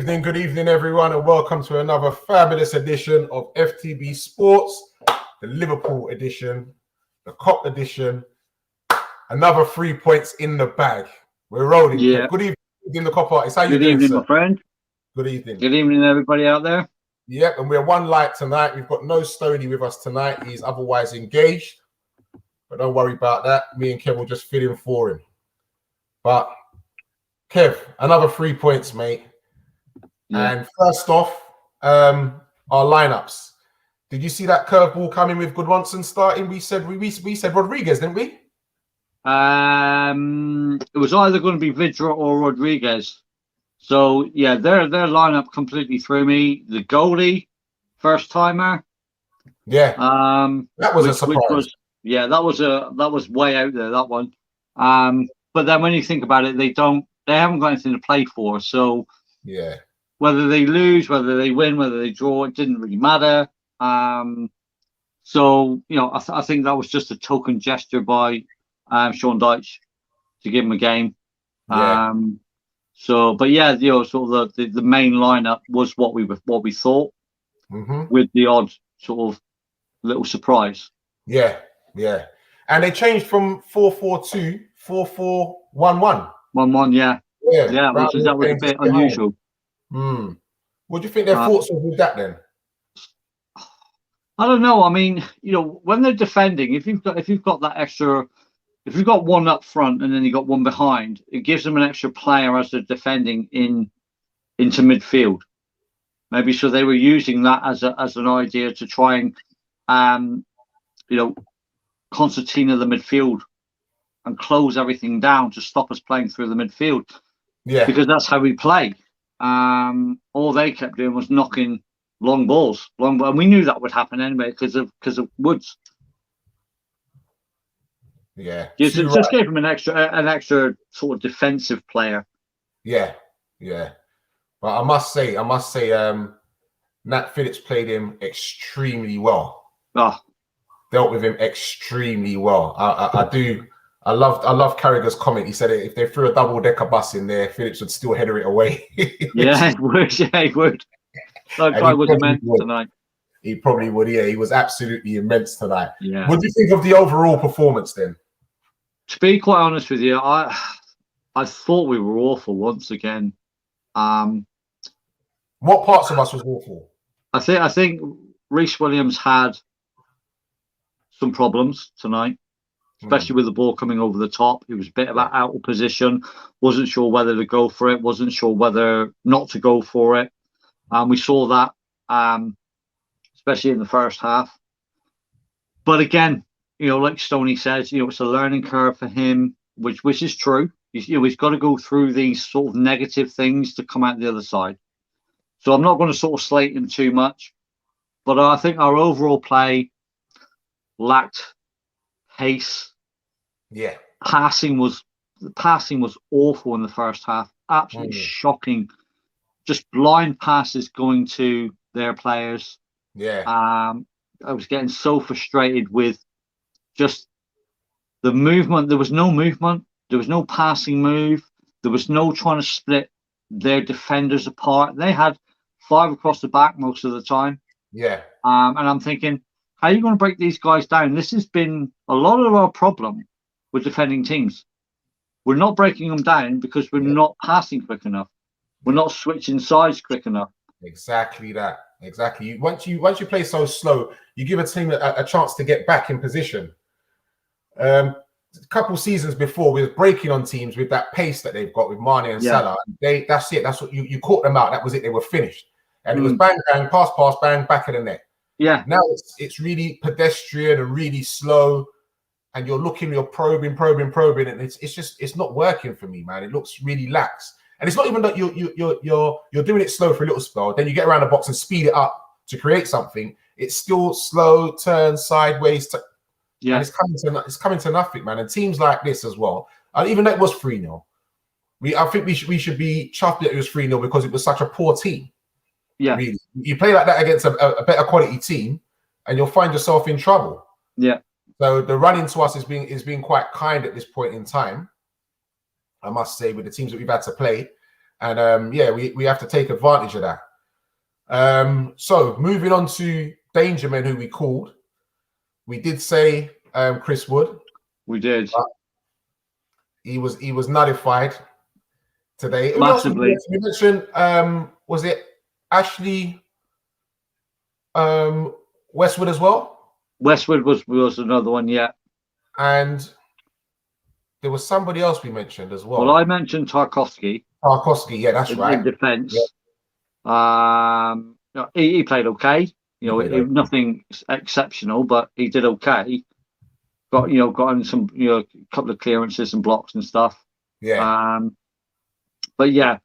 good evening, everyone, and welcome to another fabulous edition of FTB Sports, the Liverpool edition, the Cop edition. Another 3 points in the bag. We're rolling. Yeah. Good evening, the Cop artist. How you doing, Good evening, sir? my friend. Good evening. Good evening, everybody out there. Yep, and we're one light tonight. We've got no Stoney with us tonight. He's otherwise engaged, but don't worry about that. Me and Kev will just fill in for him. But Kev, another 3 points, mate. Yeah. And first off, our lineups. Did you see that curveball coming with Goodwonson starting? We said Rodriguez, didn't we? It was either going to be Vidra or Rodriguez. So yeah, their lineup completely threw me. The goalie, first timer. Yeah. That was a surprise. That was way out there, that one. But then when you think about it, they haven't got anything to play for. So yeah. Whether they lose, whether they win, whether they draw, it didn't really matter. So, you know, I think that was just a token gesture by Sean Dyches to give him a game. Yeah. But yeah, you know, sort of the main lineup was what we thought, with the odd sort of little surprise. Yeah, yeah. And they changed from 4-4-2, 4-4-1-1. 1-1, yeah. Yeah, that was a bit unusual. What do you think their thoughts were with that then? I don't know. I mean, you know, when they're defending, if you've got that extra, if you've got one up front and then you got one behind, it gives them an extra player as they're defending into midfield. Maybe so they were using that as an idea to try and you know, concertina the midfield and close everything down to stop us playing through the midfield. Yeah, because that's how we play. All they kept doing was knocking long balls, and we knew that would happen anyway because of Woods. Yeah, just gave him an extra sort of defensive player. Yeah, yeah. But I must say, Nat Phillips played him extremely well. Dealt with him extremely well. I love Carragher's comment. He said if they threw a double-decker bus in there, Phillips would still header it away. Yeah, he would. Yeah, he would. That guy was immense tonight. He probably would. Yeah, he was absolutely immense tonight. Yeah. What do you think of the overall performance then? To be quite honest with you, I thought we were awful once again. What parts of us was awful? I think Reece Williams had some problems tonight. Especially with the ball coming over the top. He was a bit of out of position. Wasn't sure whether to go for it. Wasn't sure whether not to go for it. We saw that, especially in the first half. But again, you know, like Stoney says, you know, it's a learning curve for him, which is true. He's got to go through these sort of negative things to come out the other side. So I'm not going to sort of slate him too much. But I think our overall play lacked pace. Yeah, passing was awful in the first half. Absolutely shocking. Just blind passes going to their players. Yeah. I was getting so frustrated with just the movement. There was no movement. There was no passing move. There was no trying to split their defenders apart. They had 5 across the back most of the time. Yeah. And I'm thinking, how are you going to break these guys down? This has been a lot of our problem with defending teams. We're not breaking them down because we're not passing quick enough. We're not switching sides quick enough. Exactly that. Exactly. Once you play so slow, you give a team a chance to get back in position. A couple seasons before, we were breaking on teams with that pace that they've got with Mane and Salah. That's it. That's what you caught them out. That was it. They were finished. And it was bang, bang, pass, bang, back of the net. Yeah. Now it's really pedestrian and really slow. And you're looking, you're probing, and it's not working for me, man. It looks really lax, and it's not even that you're doing it slow for a little spell. Then you get around the box and speed it up to create something. It's still slow, turn sideways. And it's coming to nothing, man. And teams like this as well. And even though it was 3-0, I think we should be chuffed that it was 3-0 because it was such a poor team. Yeah, really. You play like that against a better quality team, and you'll find yourself in trouble. Yeah. So the run-in to us is being quite kind at this point in time, I must say, with the teams that we've had to play. And yeah, we have to take advantage of that. So moving on to Danger Men, who we called. We did say Chris Wood. We did. He was nullified today. Massively. We mentioned was it Ashley Westwood as well? Westwood was another one, yeah. And there was somebody else we mentioned as well. Well, I mentioned Tarkowski. Tarkowski, yeah, that's right. In defence. Yeah. He played okay. Nothing exceptional, but he did okay. Got in some couple of clearances and blocks and stuff. Yeah. But yeah,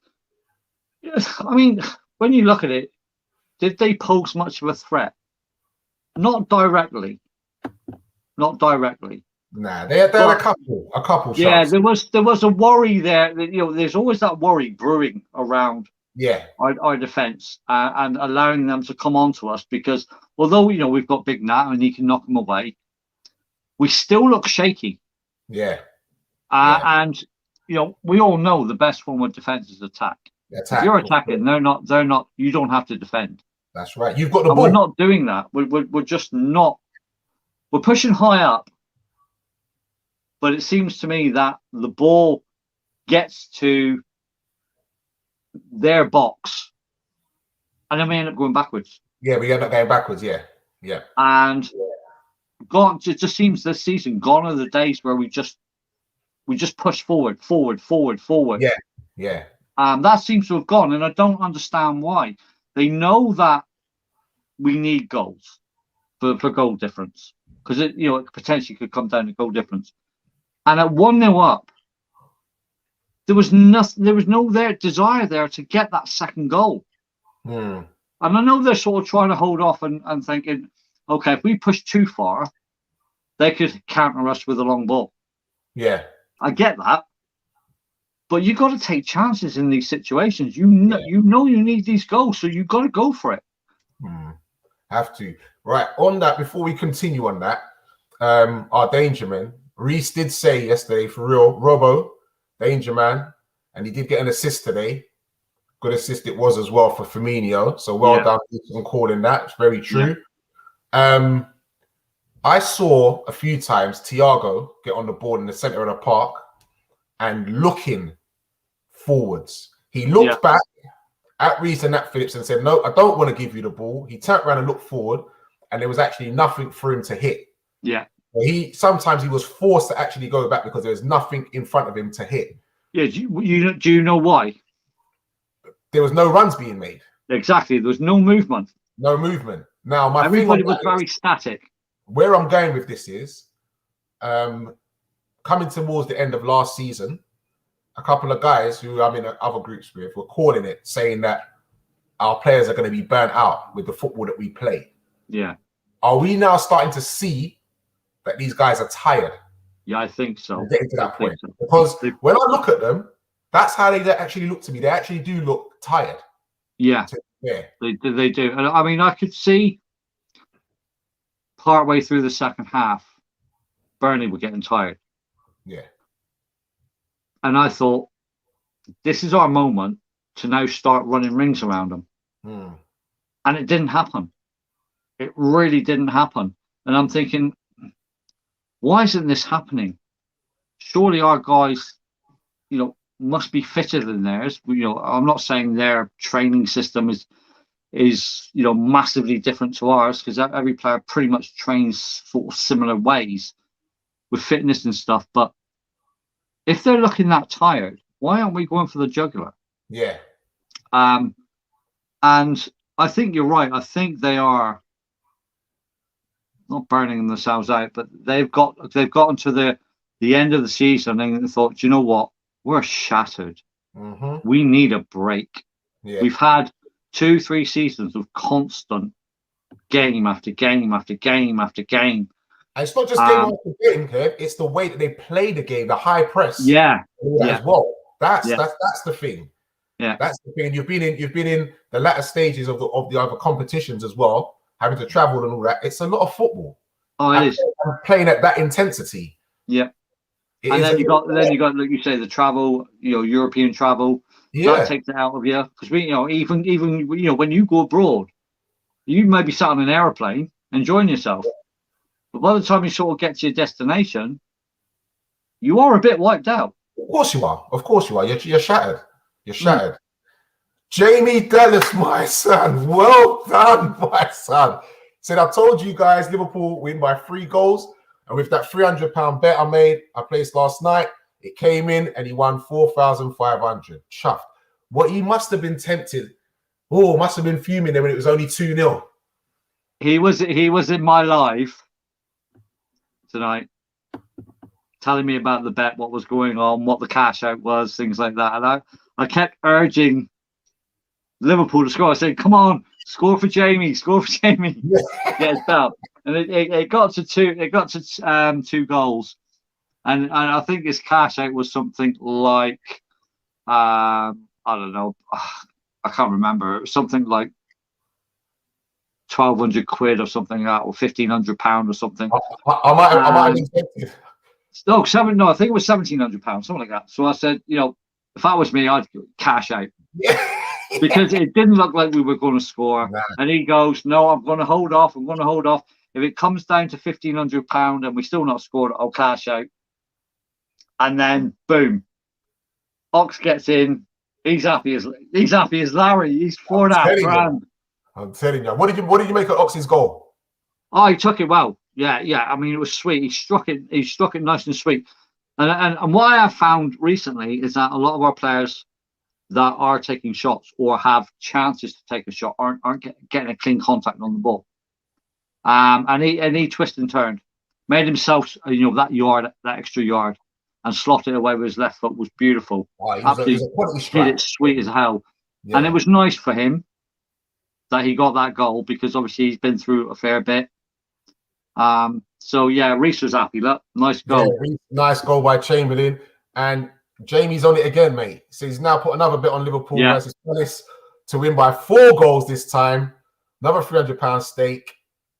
I mean, when you look at it, did they pose much of a threat? Not directly. Nah, they had a couple shots. Yeah, there was a worry there. There's always that worry brewing around. Yeah. Our defence and allowing them to come on to us, because although we've got Big Nat and he can knock them away, we still look shaky. Yeah. And we all know the best form of defence is attack. If you're attacking, they're not. You don't have to defend. That's right. You've got the ball. We're not doing that. We're just not. We're pushing high up, but it seems to me that the ball gets to their box, and then we end up going backwards. Yeah, we end up going backwards. Yeah. And gone. It just seems this season gone are the days where we just push forward. Yeah. That seems to have gone, and I don't understand why. They know that we need goals for goal difference, because it potentially could come down to goal difference. And at 1-0 up, there was nothing. There was no desire there to get that second goal. And I know they're sort of trying to hold off and thinking, okay, if we push too far, they could counter us with a long ball. Yeah, I get that, but you got to take chances in these situations. You know you need these goals, so you got to go for it. Have to. Right, on that, before we continue on that, our Danger Man, Reece did say yesterday, for real, Robbo, Danger Man, and he did get an assist today. Good assist it was as well for Firmino. So well done on calling that. It's very true. Yeah. I saw a few times Thiago get on the ball in the centre of the park and looking forwards. He looked back at Reece and Nat Phillips and said, no, I don't want to give you the ball. He turned around and looked forward, and there was actually nothing for him to hit. Yeah. Sometimes he was forced to actually go back because there was nothing in front of him to hit. Yeah. Do you know why? There was no runs being made. Exactly. There was no movement. No movement. Now, everybody was very static. Where I'm going with this is, coming towards the end of last season, a couple of guys who I'm in other groups with were calling it, saying that our players are going to be burnt out with the football that we play. Yeah. Are we now starting to see that these guys are tired? Yeah, I think so. We're getting to that point. So. Because when I look at them, that's how they actually look to me. They actually do look tired. Yeah. They do. And I mean, I could see partway through the second half, Burnley were getting tired. Yeah. And I thought, this is our moment to now start running rings around them. And it didn't happen. It really didn't happen. And I'm thinking, why isn't this happening? Surely our guys, must be fitter than theirs. I'm not saying their training system is massively different to ours, because every player pretty much trains sort of similar ways with fitness and stuff. But if they're looking that tired, why aren't we going for the jugular? Yeah. And I think you're right. I think they are not burning themselves out, but they've gotten to the end of the season and they thought, you know what? We're shattered. We need a break. Yeah. We've had 2-3 seasons of constant game after game after game after game. And it's not just game after game, Kev. It's the way that they play the game, the high press. Yeah. As well. That's the thing. Yeah. That's the thing. You've been in the latter stages of the other competitions as well, having to travel and all that. It's a lot of football. Oh, it is. Playing at that intensity. Yeah. And then you got, like you say, the travel, European travel. That takes it out of you because even when you go abroad, you may be sat on an aeroplane enjoying yourself, but by the time you sort of get to your destination, you are a bit wiped out. Of course you are. Of course you are. You're shattered. You're shattered. Jamie Dallas, my son. Well done, my son. Said, I told you guys Liverpool win by 3 goals. And with that £300 bet I placed last night, it came in and he won 4,500. Chuffed. What he must have been tempted. Oh, must have been fuming there when it was only 2-0. He was in my live tonight, telling me about the bet, what was going on, what the cash out was, things like that. And I kept urging Liverpool to score. I said, come on, score for Jamie, score for Jamie. Get it up. And it got to 2. It got to 2 goals. And I think his cash out was something like I don't know. I can't remember. It was something like 1,200 quid or something like that, or £1,500 or something. I might have been tempted. No, I think it was £1,700, something like that. So I said, if that was me, I'd cash out. Because it didn't look like we were going to score. Nah. And he goes, no, I'm going to hold off. If it comes down to £1,500 and we still not scored, I'll cash out. And then, boom, Ox gets in. He's happy as Larry. He's 4.5 grand. I'm telling you. What did you make of Ox's goal? Oh, he took it well. Yeah. I mean, it was sweet. He struck it nice and sweet. And what I have found recently is that a lot of our players that are taking shots or have chances to take a shot aren't getting a clean contact on the ball. And he twisted and turned, made himself that extra yard, and slotted away with his left foot was beautiful. Oh, he did it sweet as hell. Yeah. And it was nice for him that he got that goal because obviously he's been through a fair bit. So yeah, Reece was happy. Look, nice goal. Yeah, nice goal by Chamberlain. And Jamie's on it again, mate. So he's now put another bet on Liverpool versus Palace to win by 4 goals this time. Another £300 stake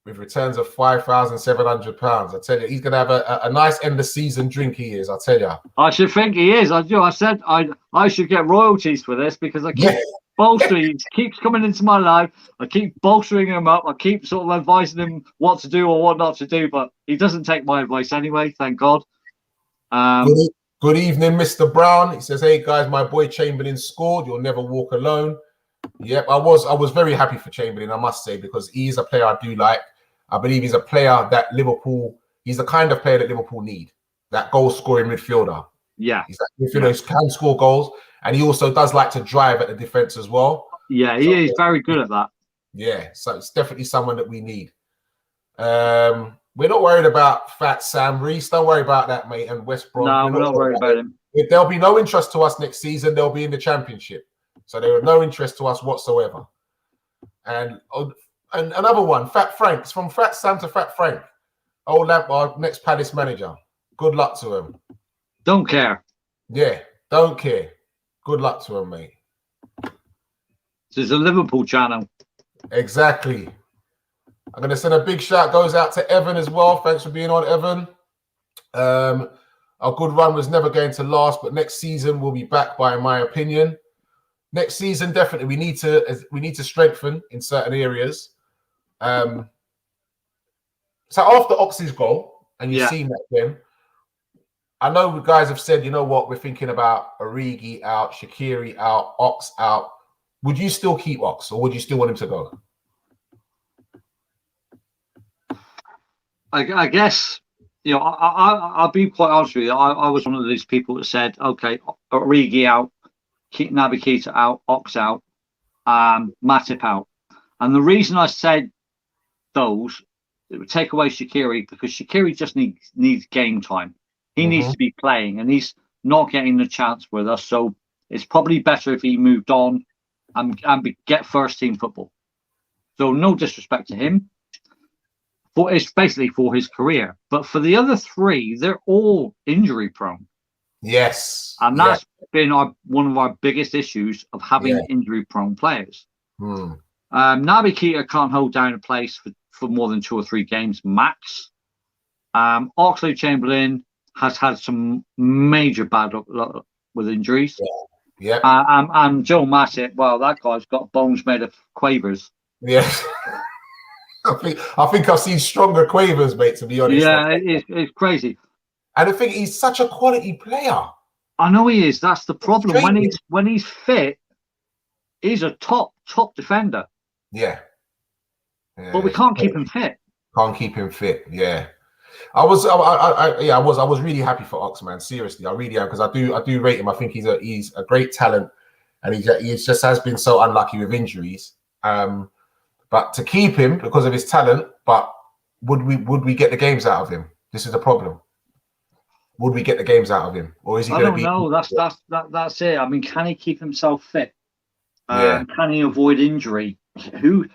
with returns of £5,700. I tell you, he's going to have a nice end of season drink. He is, I tell you. I should think he is. I said I should get royalties for this because I keep bolstering. He keeps coming into my life. I keep bolstering him up. I keep sort of advising him what to do or what not to do, but he doesn't take my advice anyway. Thank God. Good evening, Mr. Brown. He says, "Hey guys, my boy Chamberlain scored. You'll never walk alone." Yep, I was very happy for Chamberlain, I must say, because he's a player I do like. I believe he's a player that he's the kind of player that Liverpool need. That goal-scoring midfielder. Yeah. He's that midfielder who can score goals, and he also does like to drive at the defense as well. Yeah, he is very good at that. Yeah, so it's definitely someone that we need. We're not worried about Fat Sam Reece. Don't worry about that, mate. And West Brom. No, we're not worried about him. If there'll be no interest to us next season, they'll be in the Championship. So there are no interest to us whatsoever. And another one, Fat Frank. It's from Fat Sam to Fat Frank. Old Lampard, next Palace manager. Good luck to him. Don't care. Yeah, don't care. Good luck to him, mate. This is a Liverpool channel. Exactly. I'm going to send a big shout goes out to Evan as well. Thanks for being on, Evan. Our good run was never going to last, but next season we'll be back, by my opinion. Next season, definitely, we need to strengthen in certain areas. So after Ox's goal, and you've seen that then, I know you guys have said, you know what, we're thinking about Origi out, Shaqiri out, Ox out. Would you still keep Ox, or would you still want him to go? I guess, I'll be quite honest with you. I was one of these people that said, okay, Origi out, keep Naby Keita out, Ox out, Matip out. And the reason I said those, it would take away Shaqiri, because Shaqiri just needs game time. He needs to be playing, and he's not getting the chance with us. So it's probably better if he moved on and get first team football. So no disrespect to him. It's basically for his career. But for the other 3, they're all injury prone. Yes. And that's been one of our biggest issues of having injury prone players. Naby Keita can't hold down a place for more than 2 or 3 games max. Oxlade-Chamberlain has had some major bad luck with injuries. Yeah. And Joe Matip, well, that guy's got bones made of quavers. Yeah. I think I've seen stronger quavers, mate, to be honest. Yeah, it's crazy. And I think he's such a quality player. I know he is. That's the problem. Frustrating. When he's fit, he's a top defender. Yeah. But we can't keep him fit. Can't keep him fit. Yeah. I was really happy for Ox, man. Seriously, I really am, because I do rate him. I think he's a great talent, and he just has been so unlucky with injuries. But to keep him because of his talent, but would we get the games out of him? This is the problem. Would we get the games out of him, or is he? I don't know. That's it. I mean, can he keep himself fit? Yeah. Can he avoid injury? Who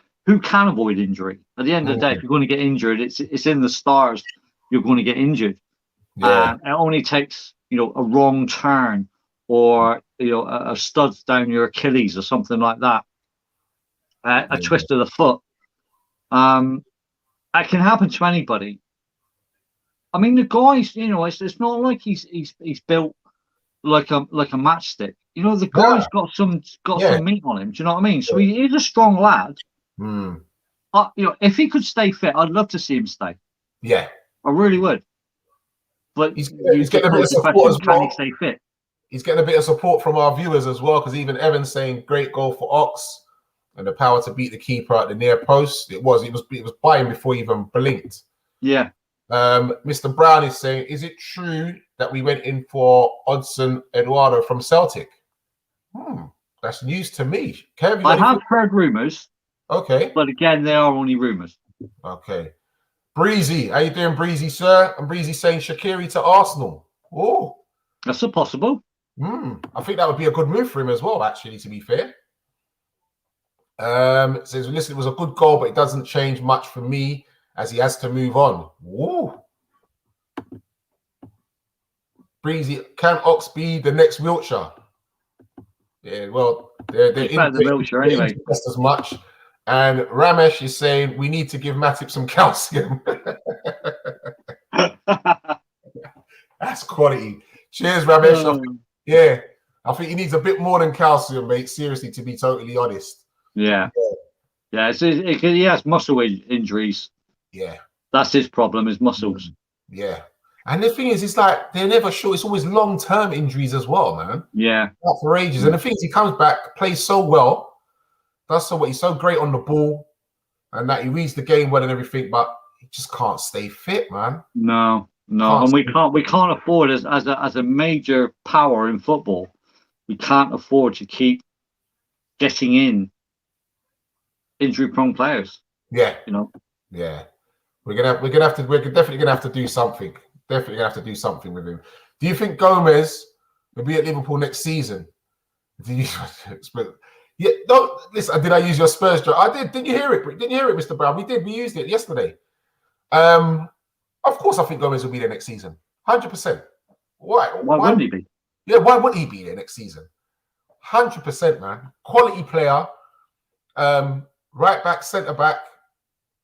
can avoid injury? At the end of the day, if you're going to get injured, it's in the stars. You're going to get injured. Yeah. It only takes a wrong turn, or a studs down your Achilles or something like that. A twist of the foot. That can happen to anybody. I mean, the guys, it's not like he's built like a matchstick. The guy's got some meat on him. Do you know what I mean? So he is a strong lad. If he could stay fit, I'd love to see him stay. Yeah, I really would. But he's getting a bit of support as well. Can he stay fit? He's getting a bit of support from our viewers as well, because even Evan's saying great goal for Ox and the power to beat the keeper at the near post. It was by him before he even blinked. Yeah. Mr. Brown is saying, is it true that we went in for Odson Eduardo from Celtic? That's news to me. Kev, I have heard rumours. Okay. But again, they are only rumours. Okay. Breezy, how you doing, Breezy, sir? And Breezy saying Shaqiri to Arsenal. Oh. That's possible. I think that would be a good move for him as well, actually, to be fair. It says, listen, it was a good goal, but it doesn't change much for me as he has to move on. Ooh. Breezy, can Ox be the next Wiltshire? Yeah, well, they're better than Wiltshire anyway. Just as much. And Ramesh is saying we need to give Matip some calcium. That's quality. Cheers, Ramesh. I think he needs a bit more than calcium, mate. Seriously, to be totally honest. Yeah. He has muscle injuries. Yeah, that's his problem. His muscles. Yeah. And the thing is, it's like they're never sure. It's always long-term injuries as well, man. Yeah. Not for ages. And the thing is, he comes back, plays so well, does so well. He's so great on the ball, and that he reads the game well and everything, but he just can't stay fit, man. No. And we can't afford as a major power in football. We can't afford to keep getting in injury-prone players. Yeah. Yeah. We're definitely gonna have to do something. Definitely gonna have to do something with him. Do you think Gomez will be at Liverpool next season? Yeah, no, listen, did I use your Spurs joke? I did. Didn't you hear it? Didn't you hear it, Mr. Brown? We did. We used it yesterday. Of course, I think Gomez will be there next season. 100%. Why wouldn't he be? Yeah, why wouldn't he be there next season? 100%, man. Quality player. Right back, centre back.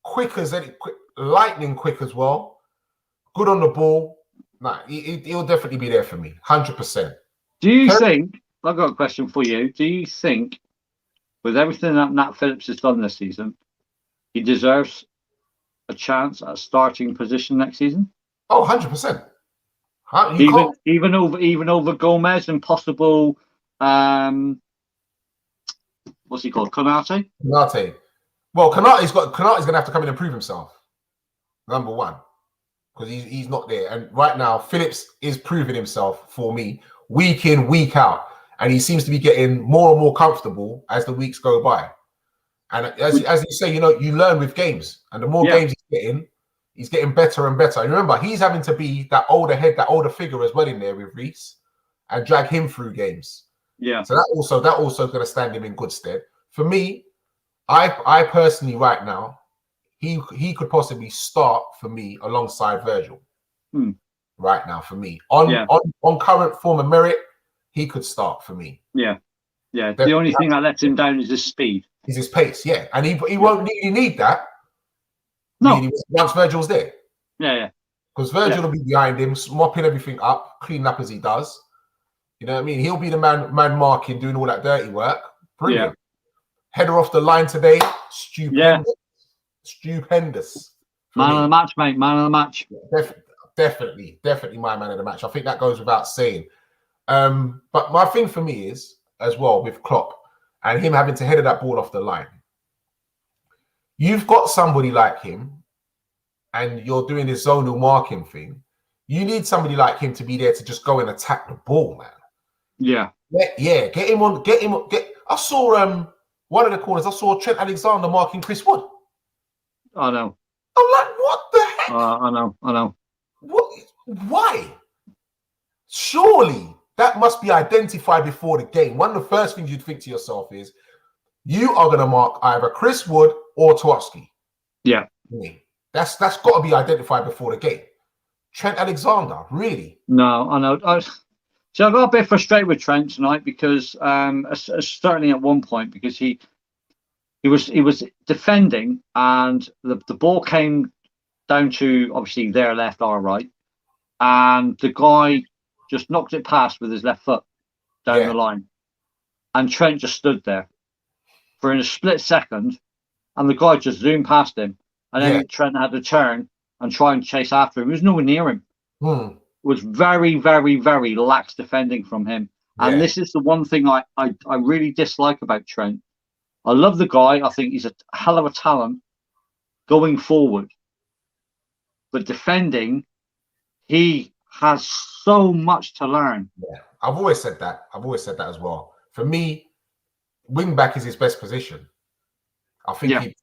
Quick as any, lightning quick as well. Good on the ball. Nah, he'll definitely be there for me. 100%. Do you think? I've got a question for you. Do you think, with everything that Nat Phillips has done this season, he deserves a chance at a starting position next season? Oh, 100%. Even over Gomez and possible, what's he called? Konate? Konate. Well, Konate's going to have to come in and prove himself. Number one, because he's not there. And right now, Phillips is proving himself for me week in, week out. And he seems to be getting more and more comfortable as the weeks go by. And as you say, you learn with games. And the more games he's getting better and better. And remember, he's having to be that older head, that older figure as well in there with Reece and drag him through games. Yeah. So that also going to stand him in good stead. For me, I personally right now, he could possibly start for me alongside Virgil. Right now for me. On current form of merit, he could start for me. Yeah. The only thing that lets him down is his speed. Is his pace, yeah. And he won't really need that. No. Once Virgil's there. Yeah. Because Virgil will be behind him, mopping everything up, cleaning up as he does. You know what I mean? He'll be the man marking, doing all that dirty work. Brilliant. Header off the line today. Stupendous. Stupendous. Man of the match, mate. Man of the match. Definitely my man of the match. I think that goes without saying. But my thing for me is, as well, with Klopp and him having to header that ball off the line, you've got somebody like him and you're doing this zonal marking thing. You need somebody like him to be there to just go and attack the ball, man. Yeah. Yeah. Get him on. I saw one of the corners. I saw Trent Alexander marking Chris Wood. I know. I'm like, what the heck? I know. What? Why? Surely that must be identified before the game. One of the first things you'd think to yourself is, you are going to mark either Chris Wood or Tarkowski. Yeah. That's got to be identified before the game. Trent Alexander, really? No, I know. So I got a bit frustrated with Trent tonight because certainly at one point, because he was defending and the ball came down to obviously their left, our right, and the guy just knocked it past with his left foot down the line, and Trent just stood there for in a split second, and the guy just zoomed past him, and then Trent had to turn and try and chase after him. He was nowhere near him. It was very, very, very lax defending from him, and this is the one thing I really dislike about Trent. I love the guy. I think he's a hell of a talent going forward. But defending, he has so much to learn. Yeah, I've always said that. As well. For me, wing back is his best position. I think he's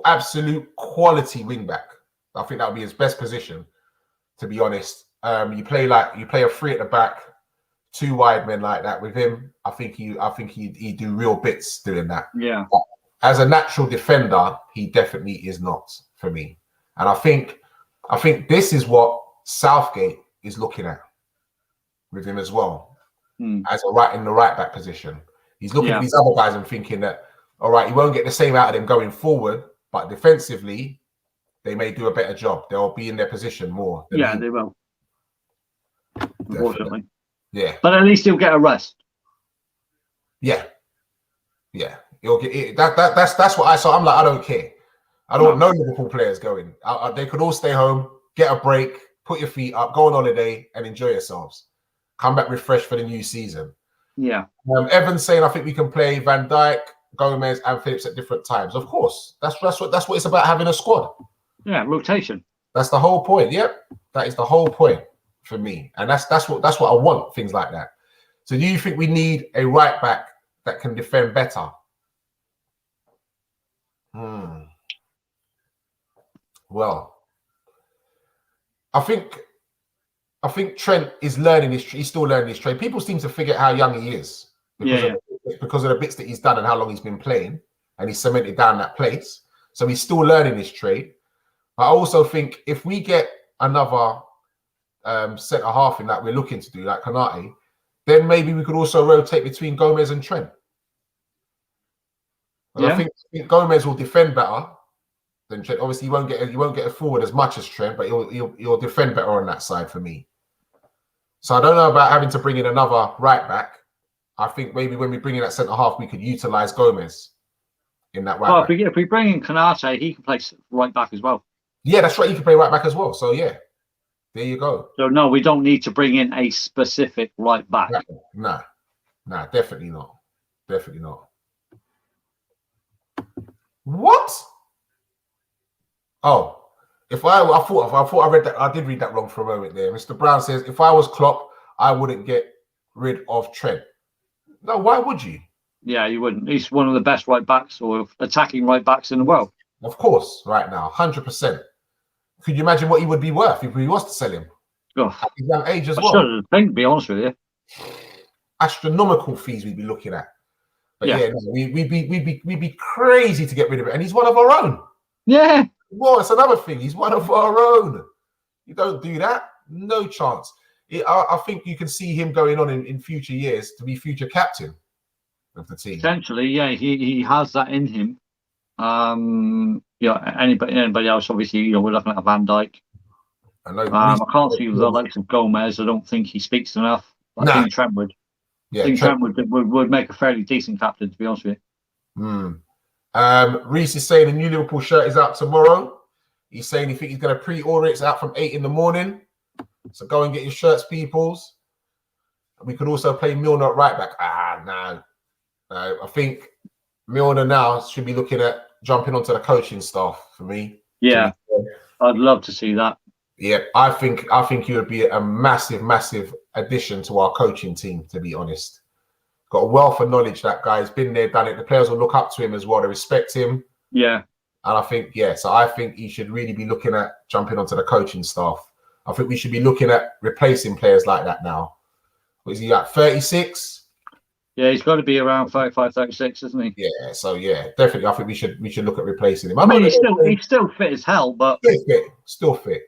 absolute quality wing back. I think that would be his best position, to be honest. You play a three at the back, two wide men like that with him. I think he'd do real bits doing that. Yeah. But as a natural defender, he definitely is not for me. And I think this is what Southgate is looking at with him as well, as in the right back position. He's looking at these other guys and thinking that, all right, you won't get the same out of them going forward, but defensively, they may do a better job. They'll be in their position more. Yeah, they will. Unfortunately. Yeah. But at least he'll get a rest. Yeah. He'll get it. That's what I saw. I'm like, I don't care. I don't want no Liverpool players going. They could all stay home, get a break, put your feet up, go on holiday, and enjoy yourselves. Come back refreshed for the new season. Yeah. Evans saying, I think we can play Van Dijk, Gomez, and Phillips at different times. Of course, that's what it's about, having a squad. Yeah, rotation. That's the whole point. Yep, that is the whole point for me, and that's what I want. Things like that. So, do you think we need a right back that can defend better? Well, I think Trent is learning this. He's still learning his trade. People seem to forget how young he is because of the bits that he's done and how long he's been playing, and he's cemented down that place. So he's still learning his trade. I also think if we get another centre half in that we're looking to do, like Konate, then maybe we could also rotate between Gomez and Trent. And I think Gomez will defend better than Trent. Obviously, you won't get a forward as much as Trent, but he'll defend better on that side for me. So I don't know about having to bring in another right back. I think maybe when we bring in that centre half, we could utilise Gomez in that right back. If we bring in Konate, he can play right back as well. Yeah, that's right. He can play right back as well. So yeah, there you go. So no, we don't need to bring in a specific right back. No, definitely not. Definitely not. What? Oh, I thought I read that. I did read that wrong for a moment there. Mr. Brown says, if I was Klopp, I wouldn't get rid of Trent. No, why would you? Yeah, you wouldn't. He's one of the best right backs or attacking right backs in the world. Of course, right now, 100%. Could you imagine what he would be worth if we was to sell him? Oh, at his young age as well. I shouldn't think, to be honest with you. Astronomical fees we'd be looking at. But we'd be crazy to get rid of it. And he's one of our own. Yeah. Well, it's another thing. He's one of our own. You don't do that. No chance. I think you can see him going on in future years to be future captain of the team. Potentially, yeah. He has that in him. Anybody else, obviously, we're looking at a Van Dijk. I can't see the likes of Gomez. I don't think he speaks enough. I think Trent would. I think Trent would make a fairly decent captain, to be honest with you. Reese is saying the new Liverpool shirt is out tomorrow. He's saying he thinks he's going to pre-order it. It's out from 8 in the morning. So go and get your shirts, peoples. We could also play Milner at right back. No. I think Milner now should be looking at jumping onto the coaching staff for me. Yeah, I'd love to see that. Yeah, I think he would be a massive, massive addition to our coaching team, to be honest. Got a wealth of knowledge, that guy. He's been there, done it. The players will look up to him as well. They respect him. Yeah. And I think he should really be looking at jumping onto the coaching staff. I think we should be looking at replacing players like that now. What is he at, 36? Yeah, he's got to be around 35, 36, isn't he? Yeah, so definitely. I think we should look at replacing him. I mean, he's still fit as hell, but still fit.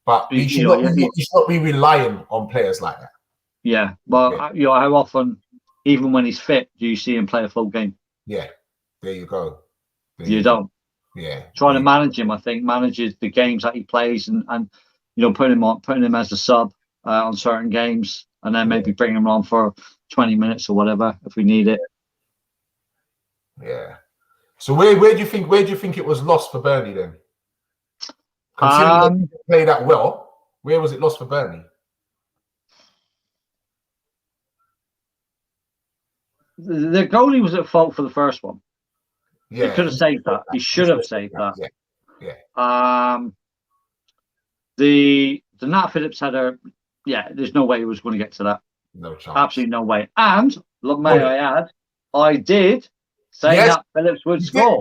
But he should not be relying on players like that. Yeah, but how often, even when he's fit, do you see him play a full game? Yeah, there you go. You don't. Yeah, trying to manage him, I think, manages the games that he plays, and putting him as a sub on certain games, and then maybe bring him on for 20 minutes or whatever if we need it. Yeah. So where do you think it was lost for Burnley then? Considering they play that well, where was it lost for Burnley? The goalie was at fault for the first one. Yeah, he could have saved that. He should have saved that. Yeah. The Nat Phillips header. Yeah, there's no way he was going to get to that. No chance. Absolutely no way. And may I add, I did say that Phillips would score.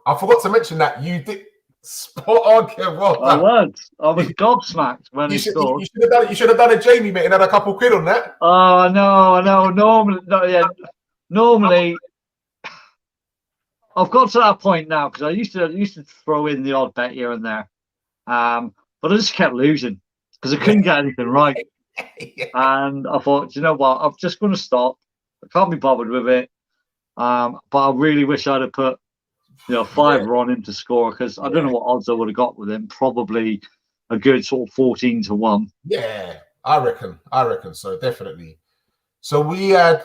I forgot to mention that you did. Spot on, Kev. Well done. I was gobsmacked when he scored. You should have done a Jamie, mate, and had a couple quid on that. Oh, I know. Normally, I've got to that point now because I used to throw in the odd bet here and there, but I just kept losing because I couldn't get anything right. And I thought, you know what, I'm just going to stop. I can't be bothered with it. But I really wish I'd have put fiver on him to score, because I don't know what odds I would have got with him. Probably a good sort of 14-1. Yeah, I reckon so, definitely. So we had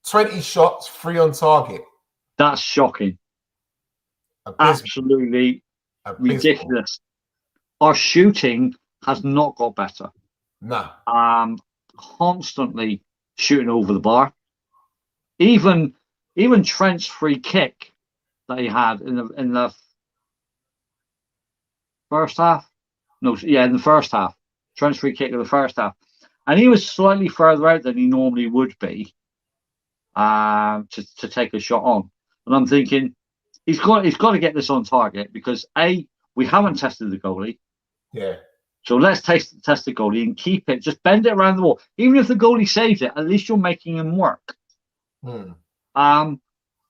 20 shots, 3 on target. That's shocking. Absolutely ridiculous. Our shooting has not got better. No. Constantly shooting over the bar. Even Trent's free kick that he had in the first half. In the first half. Trent's free kick in the first half. And he was slightly further out than he normally would be to take a shot on. And I'm thinking he's got to get this on target, because we haven't tested the goalie. Yeah. So let's test the goalie and keep it. Just bend it around the wall. Even if the goalie saves it, at least you're making him work. And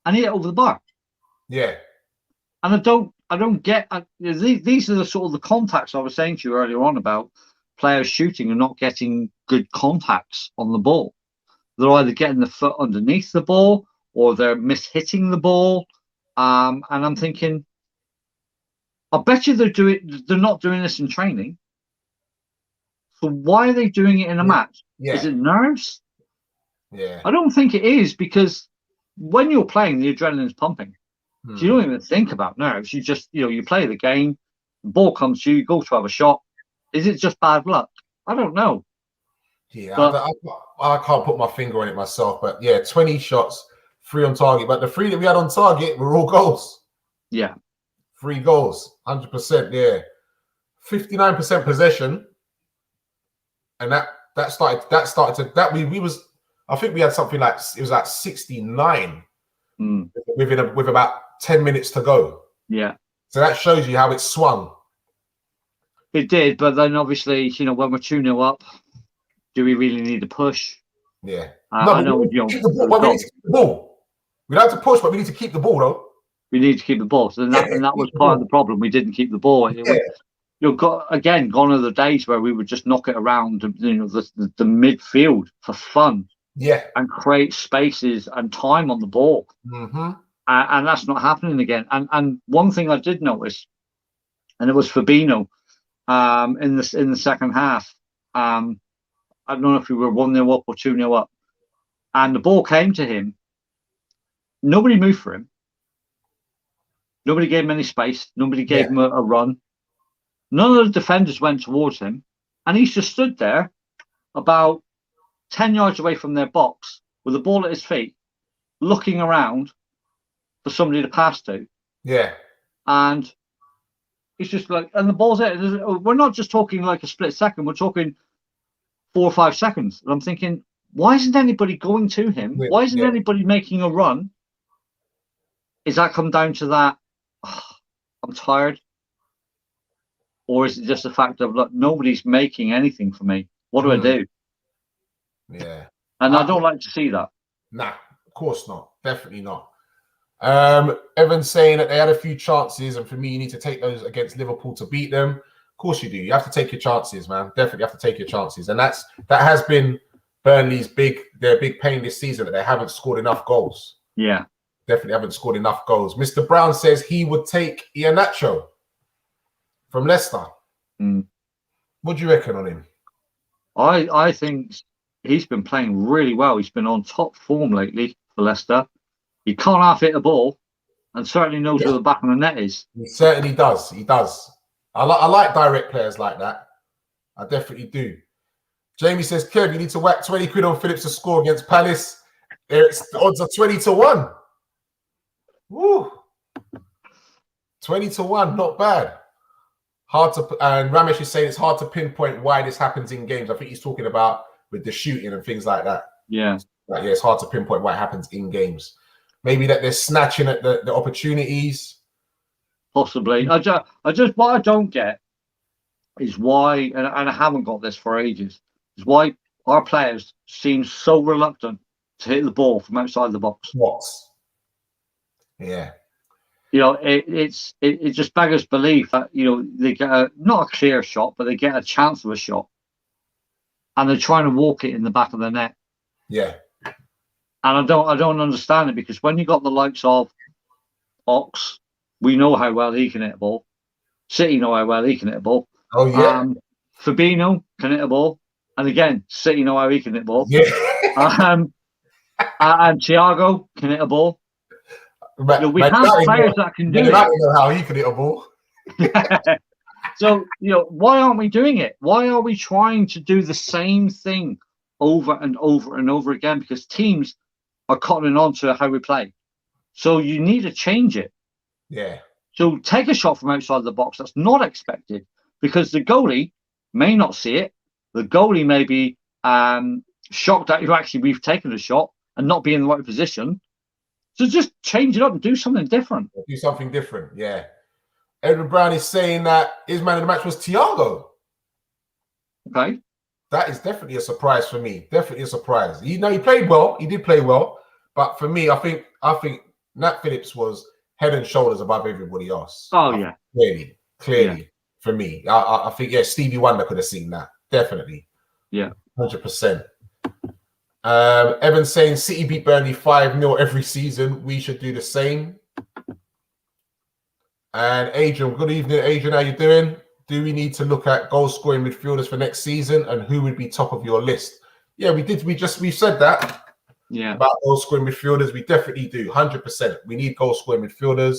hit it over the bar. Yeah. And I don't get. These are the sort of the contacts I was saying to you earlier on about players shooting and not getting good contacts on the ball. They're either getting the foot underneath the ball or they're mishitting the ball. And I'm thinking, I bet you they're not doing this in training. So why are they doing it in a match? Yeah. Is it nerves? Yeah. I don't think it is, because when you're playing, the adrenaline's pumping. So you don't even think about nerves. You just, you play the game, the ball comes to you, you go to have a shot. Is it just bad luck? I don't know. Yeah, but I can't put my finger on it myself. But 20 shots, 3 on target. But the 3 that we had on target were all goals. Yeah. 3 goals, 100%. Yeah. 59% possession. And that started to we was, I think we had something like, it was like 69 with about 10 minutes to go. Yeah. So that shows you how it swung. It did, but then obviously, when we're 2-0 up, do we really need to push? Yeah. I know, we need to keep the ball. We don't have to push, but we need to keep the ball, though. We need to keep the ball. So that was part of the problem. We didn't keep the ball. Gone are the days where we would just knock it around, the midfield for fun. Yeah. And create spaces and time on the ball. And that's not happening again. And one thing I did notice, and it was Fabinho, in the second half. I don't know if we were 1-0 up or 2-0 up. and the ball came to him. Nobody moved for him. Nobody gave him any space. Nobody gave him a run. None of the defenders went towards him, and he's just stood there about 10 yards away from their box with the ball at his feet, looking around for somebody to pass to. Yeah. And it's just like, and the ball's there. We're not just talking like a split second. We're talking 4 or 5 seconds. And I'm thinking, why isn't anybody going to him? Why isn't anybody making a run? Is that come down to that? Oh, I'm tired. Or is it just the fact of, look, nobody's making anything for me? What do I do? Yeah. And I don't like to see that. Nah, of course not. Definitely not. Evan's saying that they had a few chances, and for me, you need to take those against Liverpool to beat them. Of course you do. You have to take your chances, man. Definitely have to take your chances. And that has been Burnley's their big pain this season, that they haven't scored enough goals. Yeah. Definitely haven't scored enough goals. Mr. Brown says he would take Iheanacho from Leicester. What do you reckon on him? I think he's been playing really well. He's been on top form lately for Leicester. He can't half hit a ball, and certainly knows where the back of the net is. He certainly does. He does. I like direct players like that. I definitely do. Jamie says, Kev, you need to whack 20 quid on Phillips to score against Palace. The odds are 20 to 1. Woo. 20 to 1, not bad. And Ramesh is saying it's hard to pinpoint why this happens in games. I think he's talking about with the shooting and things like that. Yeah. Like, it's hard to pinpoint why it happens in games. Maybe that they're snatching at the opportunities. Possibly. I just what I don't get is why, and I haven't got this for ages, is why our players seem so reluctant to hit the ball from outside the box. What? Yeah. You know, it just beggars belief that, you know, they get not a clear shot, but they get a chance of a shot, and they're trying to walk it in the back of the net. Yeah. And I don't understand it, because when you got the likes of Ox, we know how well he can hit a ball. City know how well he can hit a ball. Oh yeah. Fabinho can hit a ball, and again, City know how he can hit a ball. Yeah. And Thiago can hit a ball. But, you know, we have players that can do it. I don't know how he can hit a ball. So, you know, why aren't we doing it? Why are we trying to do the same thing over and over and over again? Because teams are cottoning on to how we play. So you need to change it. Yeah. So take a shot from outside the box that's not expected, because the goalie may not see it. The goalie may be shocked that we've taken a shot and not be in the right position. So just change it up and do something different. Do something different, yeah. Edward Brown is saying that his man of the match was Thiago. Okay. That is definitely a surprise for me. Definitely a surprise. He played well. He did play well. But for me, I think Nat Phillips was head and shoulders above everybody else. Oh, yeah. Clearly, for me. I think, Stevie Wonder could have seen that. Definitely. Yeah. 100%. Evan's saying City beat Burnley 5-0 every season. We should do the same. And Adrian, good evening, Adrian. How you doing? Do we need to look at goal scoring midfielders for next season, and who would be top of your list? Yeah, we did. We said that. Yeah. About goal scoring midfielders, we definitely do. 100%. We need goal scoring midfielders.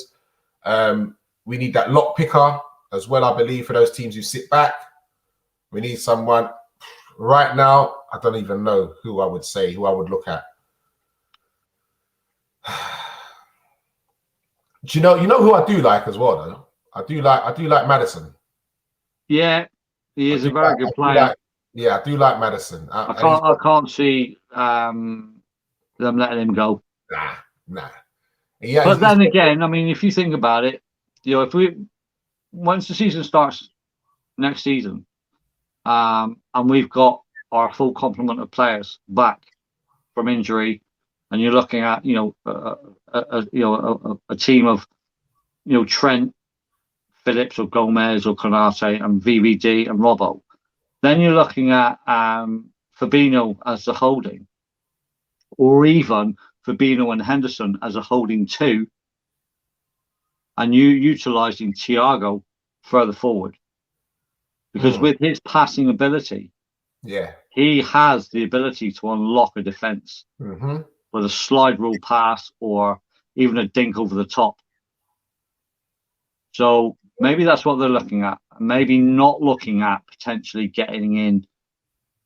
We need that lock picker as well, I believe, for those teams who sit back. We need someone. Right now, I don't even know who I would look at. Do you know who I do like as well, though? I do like Maddison. Yeah, he is a very good player. I do like Maddison. I can't see them letting him go. Nah. Yeah, but then again, I mean, if you think about it, you know, once the season starts next season, and we've got our full complement of players back from injury, and you're looking at, you know, a team of, you know, Trent, Phillips or Gomez or Konate and VVD and Robbo, then you're looking at Fabinho as the holding, or even Fabinho and Henderson as a holding two, and you utilising Thiago further forward. Because with his passing ability, Yeah. He has the ability to unlock a defence with a slide rule pass or even a dink over the top. So maybe that's what they're looking at. Maybe not looking at potentially getting in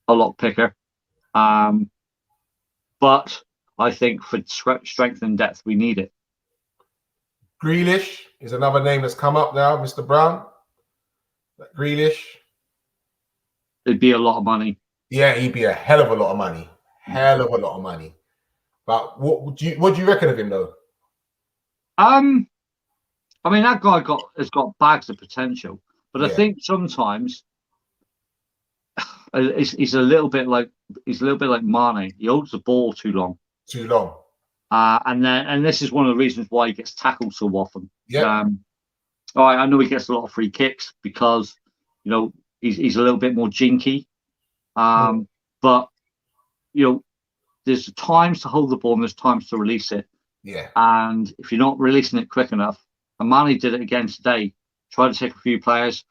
a lock picker. But I think for strength and depth, we need it. Grealish is another name that's come up now, Mr. Brown. Grealish. It'd be a lot of money. Yeah, he'd be a hell of a lot of money. Hell of a lot of money. But what do you reckon of him though? I mean, that guy has got bags of potential, but Yeah. I think sometimes he's a little bit like Mane. He holds the ball too long. Too long. And this is one of the reasons why he gets tackled so often. Yeah. All right, I know he gets a lot of free kicks because he's a little bit more jinky. But there's times to hold the ball and there's times to release it. Yeah. And if you're not releasing it quick enough, and Mane did it again today, tried to take a few players,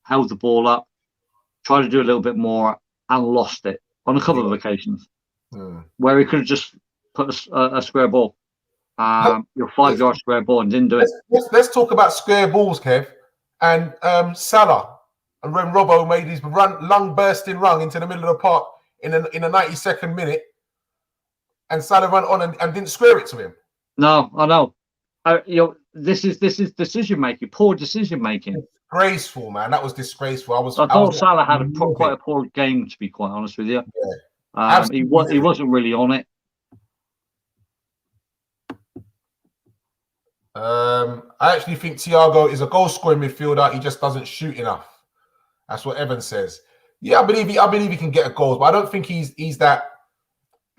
held the ball up, tried to do a little bit more, and lost it on a couple of occasions, where he could have just put a square ball, your 5-yard square ball, and didn't do it. Let's talk about square balls, Kev, and Salah, and when Robbo made his lung bursting run into the middle of the park in a 92nd minute, and Salah ran on and didn't square it to him. No, I know. This is decision making, poor decision making. Disgraceful, man. That was disgraceful. I thought Salah had quite a poor game, to be quite honest with you. Yeah. He wasn't really on it. I actually think Thiago is a goal-scoring midfielder. He just doesn't shoot enough. That's what Evan says. Yeah, I believe he can get a goal, but I don't think he's that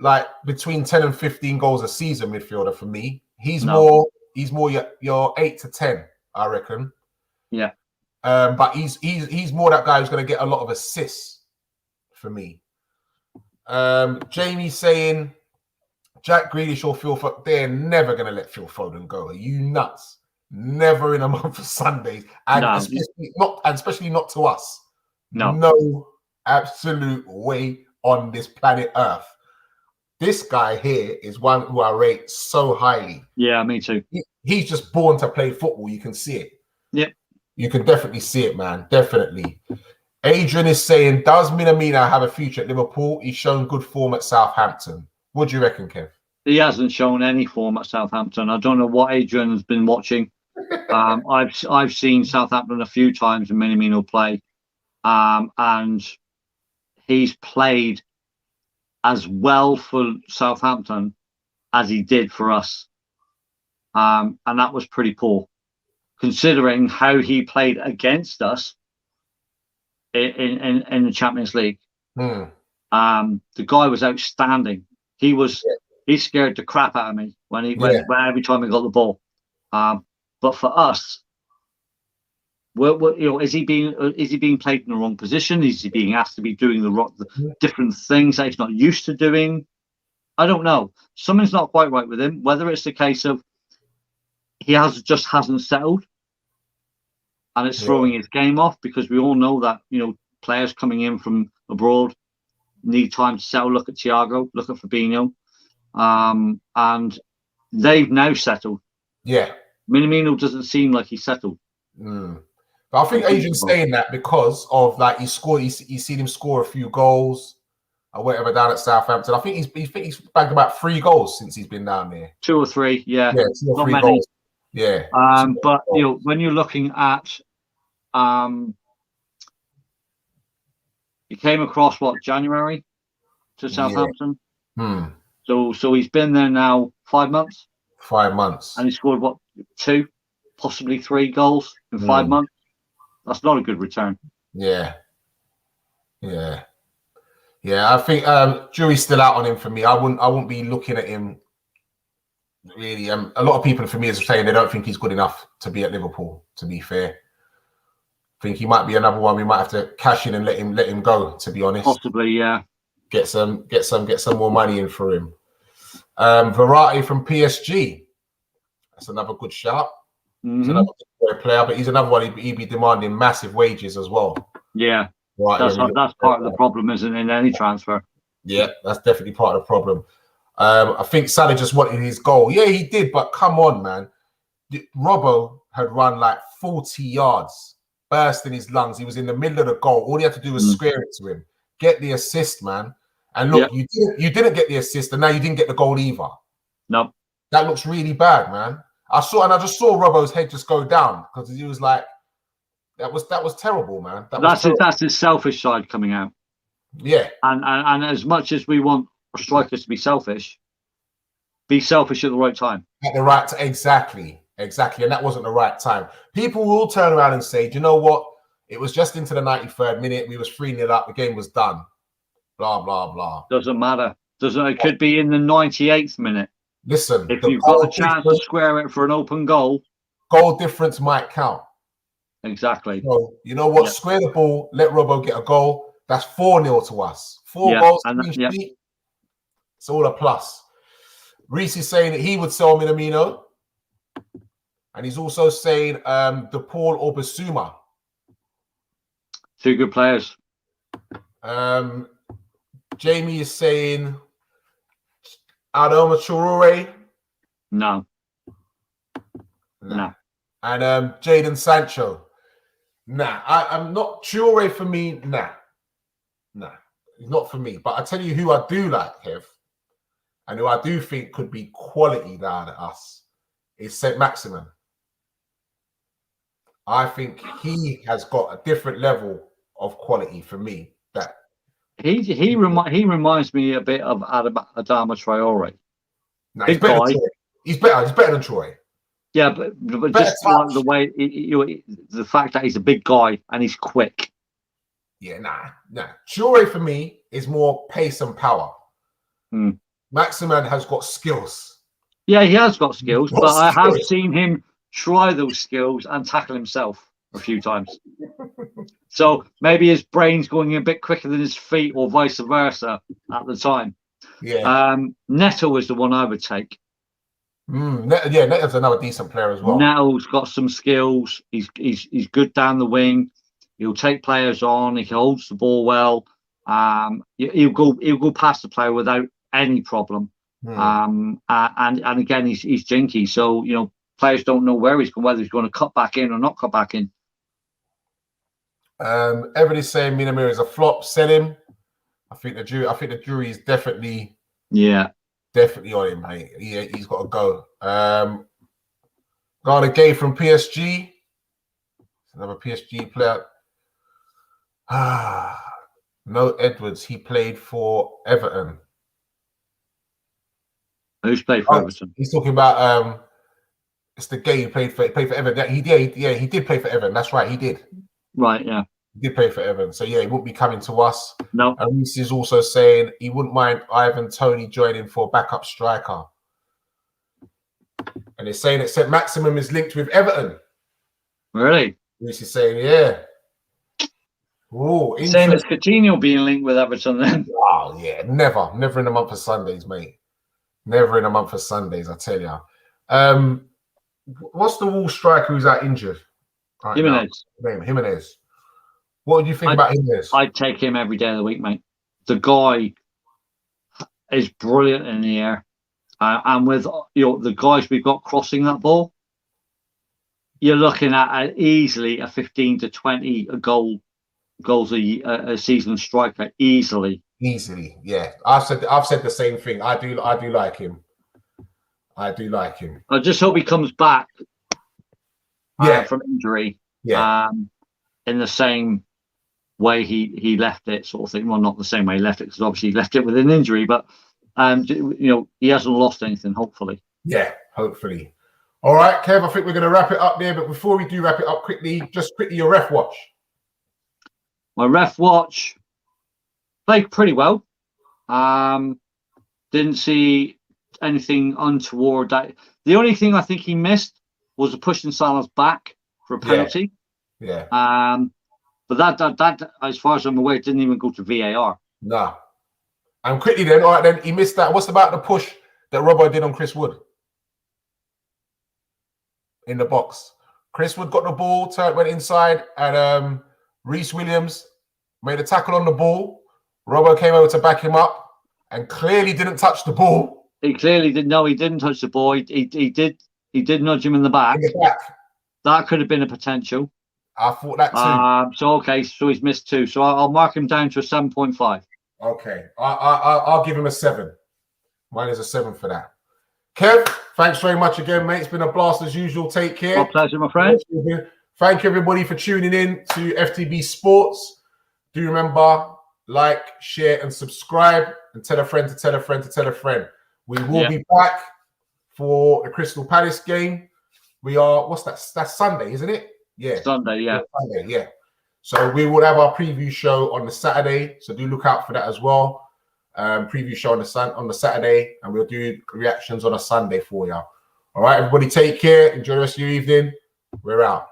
like between 10 and 15 goals a season midfielder for me. He's more your 8 to 10, I reckon. Yeah. But he's more that guy who's going to get a lot of assists for me. Jamie saying Jack Grealish or Phil Foden, they're never going to let Phil Foden go. Are you nuts? Never in a month of Sundays, and especially not to us. No absolute way on this planet Earth. This guy here is one who I rate so highly. Yeah, me too. He's just born to play football. You can see it. Yep. You can definitely see it, man. Definitely. Adrian is saying, does Minamino have a future at Liverpool? He's shown good form at Southampton. What do you reckon, Kev? He hasn't shown any form at Southampton. I don't know what Adrian has been watching. I've seen Southampton a few times and Minamino play. And he's played as well for Southampton as he did for us. And that was pretty poor, considering how he played against us in the Champions League. The guy was outstanding. He scared the crap out of me when every time he got the ball. But for us, is he being played in the wrong position? Is he being asked to be doing the different things that he's not used to doing? I don't know. Something's not quite right with him. Whether it's the case of he just hasn't settled, and it's throwing his game off, because we all know that players coming in from abroad need time to settle. Look at Thiago, look at Fabinho, and they've now settled. Yeah, Minamino doesn't seem like he's settled. But I think Adrian's saying that because of like he's seen him score a few goals or whatever down at Southampton. I think he's bagged about 3 goals since he's been down there. 2 or 3, yeah. Yeah, 2 or 3 goals. Yeah. But when you're looking at he came across January to Southampton. Yeah. So he's been there now 5 months. 5 months. And he scored 2, possibly 3 goals in 5 months. That's not a good return. Yeah. I think jury's still out on him for me. I wouldn't be looking at him really. A lot of people for me are saying they don't think he's good enough to be at Liverpool, to be fair. I think he might be another one we might have to cash in and let him go, to be honest. Possibly, yeah. Get some more money in for him. Verratti from PSG. That's another good shout. He's another good player, but he's another one he'd be demanding massive wages as well. Yeah. Right, That's part of the problem, isn't it, in any transfer? Yeah, that's definitely part of the problem. I think Salah just wanted his goal. Yeah, he did, but come on, man. Robbo had run like 40 yards, burst in his lungs. He was in the middle of the goal. All he had to do was square it to him, get the assist, man. And look, you didn't get the assist, and now you didn't get the goal either. No, that looks really bad, man. I just saw Robbo's head just go down because he was like, that was terrible, man. That's his selfish side coming out. Yeah, and as much as we want strikers to be selfish at the right time. At the right time, exactly. And that wasn't the right time. People will turn around and say, do you know what? It was just into the 93rd minute. We was 3-0 up. The game was done. Blah, blah, blah. Doesn't matter. It could be in the 98th minute. Listen, if you've got a chance to square it for an open goal difference might count. Exactly. So, you know what? Square the ball, let Robbo get a goal. That's 4-0 to us. 4 goals. It's all a plus. Reese is saying that he would sell Minamino. And he's also saying DePaul or Basuma. 2 good players. Jamie is saying Adama Traore. No. And Jadon Sancho. Nah. I'm not Traore for me. Nah. He's not for me. But I tell you who I do like, Kev, and who I do think could be quality down at us is St. Maximin. I think he has got a different level of quality for me. That he reminds me a bit of Adama Traore. No, he's better than Troy. He's better than Troy. Yeah, but just like the way the fact that he's a big guy and he's quick. Yeah, nah. Traore for me is more pace and power. Maximin has got skills. Yeah, he has got skills, but I have seen him try those skills and tackle himself a few times. So maybe his brain's going a bit quicker than his feet, or vice versa at the time. Yeah. Neto is the one I would take. Neto's another decent player as well. Neto's got some skills. He's good down the wing. He'll take players on. He holds the ball well. He'll go past the player without any problem. And again, he's jinky. So players don't know where he's going, whether he's going to cut back in or not cut back in. Everybody's saying Minamino is a flop. Sell him. I think the jury is definitely on him, mate. He's got to go. Garner Gay from PSG. Another PSG player. No Edwards. He played for Everton. Who's played for Everton? He's talking about it's the Gay who played for Everton. He did play for Everton. That's right, he did. Right, yeah. He did play for Everton. So he wouldn't be coming to us. No. And Reese is also saying he wouldn't mind Ivan Toney joining for backup striker. And they're saying that St. Maximum is linked with Everton. Really? Reese is saying, yeah. Oh, saying it's Coutinho being linked with Everton then. Oh, yeah. Never in a month of Sundays, mate. Never in a month of Sundays, I tell you. What's the Wolves striker who's out injured? Right, Jimenez. What do you think about Jimenez? I'd take him every day of the week, mate. The guy is brilliant in the air. And with the guys we've got crossing that ball, you're looking at easily a 15 to 20 goals a season striker easily. Easily, yeah. I've said the same thing. I do like him. I just hope he comes back from injury. Yeah. In the same way he left it, sort of thing. Well, not the same way he left it, because obviously he left it with an injury, but he hasn't lost anything, hopefully. Yeah, hopefully. All right, Kev, I think we're going to wrap it up there, but before we do wrap it up quickly, your ref watch. My ref watch played pretty well. Didn't see anything untoward. The only thing I think he missed was a push in Salah's back for a penalty. Yeah. But that, as far as I'm aware, didn't even go to VAR. No. And quickly then, all right, then he missed that. What's about the push that Robbo did on Chris Wood in the box? Chris Wood got the ball, went inside, and Reece Williams made a tackle on the ball. Robbo came over to back him up and clearly didn't touch the ball. He clearly didn't know. He didn't touch the ball. He did nudge him in the back. That could have been a potential. I thought that too. So he's missed 2. So I'll mark him down to a 7.5. Okay, I'll give him a 7. Mine is a 7 for that. Kev, thanks very much again, mate. It's been a blast as usual. Take care. My pleasure, my friend. Thank you, everybody, for tuning in to FTB Sports. Do remember, like, share, and subscribe, and tell a friend to tell a friend to tell a friend. We will be back for the Crystal Palace game. We are, what's that? That's Sunday, isn't it? Yeah. Sunday, yeah. Sunday, yeah. So we will have our preview show on the Saturday. So do look out for that as well. Preview show on the Saturday, and we'll do reactions on a Sunday for you. All right, everybody, take care. Enjoy the rest of your evening. We're out.